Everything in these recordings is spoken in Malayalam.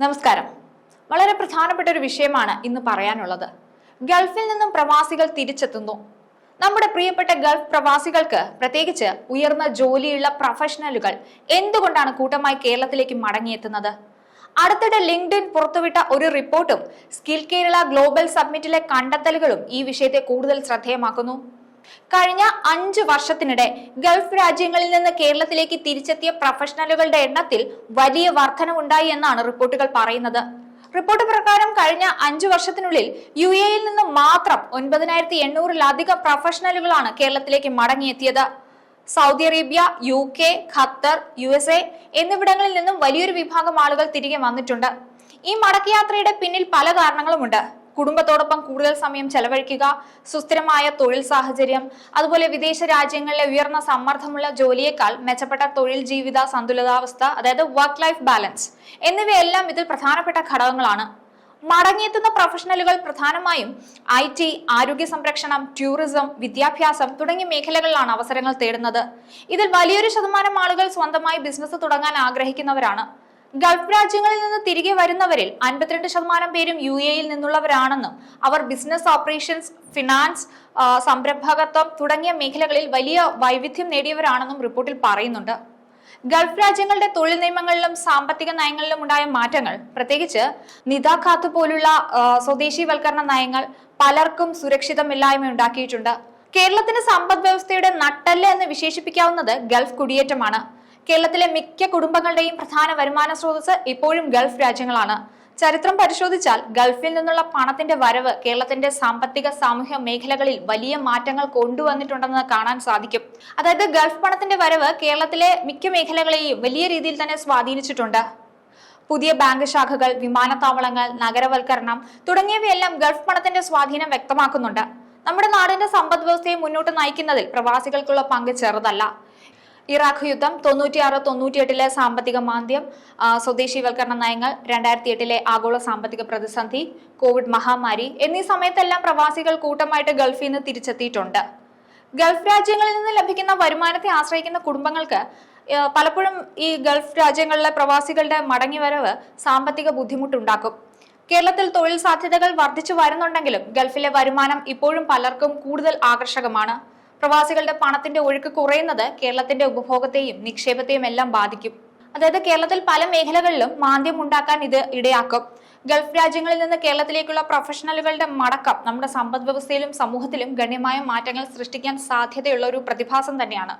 നമസ്കാരം. വളരെ പ്രധാനപ്പെട്ട ഒരു വിഷയമാണ് ഇന്ന് പറയാനുള്ളത്. ഗൾഫിൽ നിന്നും പ്രവാസികൾ തിരിച്ചെത്തുന്നു. നമ്മുടെ പ്രിയപ്പെട്ട ഗൾഫ് പ്രവാസികൾക്ക്, പ്രത്യേകിച്ച് ഉയർന്ന ജോലിയുള്ള പ്രൊഫഷണലുകൾ എന്തുകൊണ്ടാണ് കൂട്ടമായി കേരളത്തിലേക്ക് മടങ്ങിയെത്തുന്നത്? അടുത്തിടെ ലിങ്ക്ഡ്ഇൻ പുറത്തുവിട്ട ഒരു റിപ്പോർട്ടും സ്കിൽ കേരള ഗ്ലോബൽ സബ്മിറ്റിലെ കണ്ടെത്തലുകളും ഈ വിഷയത്തെ കൂടുതൽ ശ്രദ്ധേയമാക്കുന്നു. കഴിഞ്ഞ 5 വർഷത്തിനിടെ ഗൾഫ് രാജ്യങ്ങളിൽ നിന്ന് കേരളത്തിലേക്ക് തിരിച്ചെത്തിയ പ്രൊഫഷണലുകളുടെ എണ്ണത്തിൽ വലിയ വർധനവുണ്ടായി എന്നാണ് റിപ്പോർട്ടുകൾ പറയുന്നത്. റിപ്പോർട്ട് പ്രകാരം കഴിഞ്ഞ 5 വർഷത്തിനുള്ളിൽ UAE നിന്ന് മാത്രം 9800-ലധികം പ്രൊഫഷണലുകളാണ് കേരളത്തിലേക്ക് മടങ്ങിയെത്തിയത്. Saudi Arabia, UK, Qatar, USA എന്നിവിടങ്ങളിൽ നിന്നും വലിയൊരു വിഭാഗം ആളുകൾ തിരികെ വന്നിട്ടുണ്ട്. ഈ മടക്കയാത്രയുടെ പിന്നിൽ പല കാരണങ്ങളുമുണ്ട്. കുടുംബത്തോടൊപ്പം കൂടുതൽ സമയം ചെലവഴിക്കുക, സുസ്ഥിരമായ തൊഴിൽ സാഹചര്യം, അതുപോലെ വിദേശ രാജ്യങ്ങളിലെ ഉയർന്ന സമ്മർദ്ദമുള്ള ജോലിയേക്കാൾ മെച്ചപ്പെട്ട തൊഴിൽ ജീവിത സന്തുലിതാവസ്ഥ, അതായത് വർക്ക് ലൈഫ് ബാലൻസ് എന്നിവയെല്ലാം ഇതിൽ പ്രധാനപ്പെട്ട ഘടകങ്ങളാണ്. മടങ്ങിയെത്തുന്ന പ്രൊഫഷണലുകൾ പ്രധാനമായും IT, ആരോഗ്യ സംരക്ഷണം, ടൂറിസം, വിദ്യാഭ്യാസം തുടങ്ങിയ മേഖലകളിലാണ് അവസരങ്ങൾ തേടുന്നത്. ഇതിൽ വലിയൊരു ശതമാനം ആളുകൾ സ്വന്തമായി ബിസിനസ് തുടങ്ങാൻ ആഗ്രഹിക്കുന്നവരാണ്. ഗൾഫ് രാജ്യങ്ങളിൽ നിന്ന് തിരികെ വരുന്നവരിൽ 52% പേരും UAE-യിൽ നിന്നുള്ളവരാണെന്നും അവർ ബിസിനസ് ഓപ്പറേഷൻസ്, ഫിനാൻസ്, സംരംഭകത്വം തുടങ്ങിയ മേഖലകളിൽ വലിയ വൈവിധ്യം നേടിയവരാണെന്നും റിപ്പോർട്ടിൽ പറയുന്നുണ്ട്. ഗൾഫ് രാജ്യങ്ങളുടെ തൊഴിൽ നിയമങ്ങളിലും സാമ്പത്തിക നയങ്ങളിലും ഉണ്ടായ മാറ്റങ്ങൾ, പ്രത്യേകിച്ച് നിദാഖാത്ത് പോലുള്ള സ്വദേശീവൽക്കരണ നയങ്ങൾ പലർക്കും സുരക്ഷിതമില്ലായ്മ ഉണ്ടാക്കിയിട്ടുണ്ട്. കേരളത്തിന് സമ്പദ് വ്യവസ്ഥയുടെ നട്ടെല്ല് എന്ന് വിശേഷിപ്പിക്കാവുന്നത് ഗൾഫ് കുടിയേറ്റമാണ്. കേരളത്തിലെ മിക്ക കുടുംബങ്ങളുടെയും പ്രധാന വരുമാന സ്രോതസ് ഇപ്പോഴും ഗൾഫ് രാജ്യങ്ങളാണ്. ചരിത്രം പരിശോധിച്ചാൽ ഗൾഫിൽ നിന്നുള്ള പണത്തിന്റെ വരവ് കേരളത്തിന്റെ സാമ്പത്തിക സാമൂഹ്യ മേഖലകളിൽ വലിയ മാറ്റങ്ങൾ കൊണ്ടുവന്നിട്ടുണ്ടെന്ന് കാണാൻ സാധിക്കും. അതായത് ഗൾഫ് പണത്തിന്റെ വരവ് കേരളത്തിലെ മിക്ക മേഖലകളെയും വലിയ രീതിയിൽ തന്നെ സ്വാധീനിച്ചിട്ടുണ്ട്. പുതിയ ബാങ്ക് ശാഖകൾ, വിമാനത്താവളങ്ങൾ, നഗരവൽക്കരണം തുടങ്ങിയവയെല്ലാം ഗൾഫ് പണത്തിന്റെ സ്വാധീനം വ്യക്തമാക്കുന്നുണ്ട്. നമ്മുടെ നാടിന്റെ സമ്പദ് വ്യവസ്ഥയെ മുന്നോട്ട് നയിക്കുന്നതിൽ പ്രവാസികൾക്കുള്ള പങ്ക് ചെറുതല്ല. ഇറാഖ് യുദ്ധം, 96-98-ലെ സാമ്പത്തിക മാന്ദ്യം, സ്വദേശീവൽക്കരണ നയങ്ങൾ, 2008-ലെ ആഗോള സാമ്പത്തിക പ്രതിസന്ധി, കോവിഡ് മഹാമാരി എന്നീ സമയത്തെല്ലാം പ്രവാസികൾ കൂട്ടമായിട്ട് ഗൾഫിൽ നിന്ന് തിരിച്ചെത്തിയിട്ടുണ്ട്. ഗൾഫ് രാജ്യങ്ങളിൽ നിന്ന് ലഭിക്കുന്ന വരുമാനത്തെ ആശ്രയിക്കുന്ന കുടുംബങ്ങൾക്ക് പലപ്പോഴും ഈ ഗൾഫ് രാജ്യങ്ങളിലെ പ്രവാസികളുടെ മടങ്ങിവരവ് സാമ്പത്തിക ബുദ്ധിമുട്ടുണ്ടാക്കും. കേരളത്തിൽ തൊഴിൽ സാധ്യതകൾ വർദ്ധിച്ചു വരുന്നുണ്ടെങ്കിലും ഗൾഫിലെ വരുമാനം ഇപ്പോഴും പലർക്കും കൂടുതൽ ആകർഷകമാണ്. പ്രവാസികളുടെ പണത്തിന്റെ ഒഴുക്ക് കുറയുന്നത് കേരളത്തിന്റെ ഉപഭോഗത്തെയും നിക്ഷേപത്തെയും എല്ലാം ബാധിക്കും. അതായത് കേരളത്തിൽ പല മേഖലകളിലും മാന്ദ്യം ഉണ്ടാക്കാൻ ഇത് ഇടയാക്കും. ഗൾഫ് രാജ്യങ്ങളിൽ നിന്ന് കേരളത്തിലേക്കുള്ള പ്രൊഫഷണലുകളുടെ മടക്കം നമ്മുടെ സമ്പദ് വ്യവസ്ഥയിലും സമൂഹത്തിലും ഗണ്യമായ മാറ്റങ്ങൾ സൃഷ്ടിക്കാൻ സാധ്യതയുള്ള ഒരു പ്രതിഭാസം തന്നെയാണ്.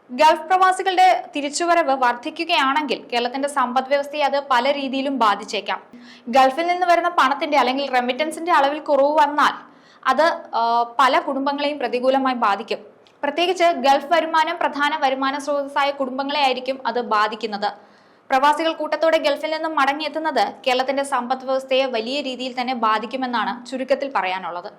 ഗൾഫ് പ്രവാസികളുടെ തിരിച്ചുവരവ് വർദ്ധിക്കുകയാണെങ്കിൽ കേരളത്തിന്റെ സമ്പദ് വ്യവസ്ഥയെ അത് പല രീതിയിലും ബാധിച്ചേക്കാം. ഗൾഫിൽ നിന്ന് വരുന്ന പണത്തിന്റെ അല്ലെങ്കിൽ റെമിറ്റൻസിന്റെ അളവിൽ കുറവ് വന്നാൽ അത് പല കുടുംബങ്ങളെയും പ്രതികൂലമായി ബാധിക്കും. പ്രത്യേകിച്ച് ഗൾഫ് വരുമാനം പ്രധാന വരുമാന സ്രോതസ്സായ കുടുംബങ്ങളെ ആയിരിക്കും അത് ബാധിക്കുന്നത്. പ്രവാസികൾ കൂട്ടത്തോടെ ഗൾഫിൽ നിന്നും മടങ്ങിയെത്തുന്നത് കേരളത്തിന്റെ സമ്പദ് വ്യവസ്ഥയെ വലിയ രീതിയിൽ തന്നെ ബാധിക്കുമെന്നാണ് ചുരുക്കത്തിൽ പറയാനുള്ളത്.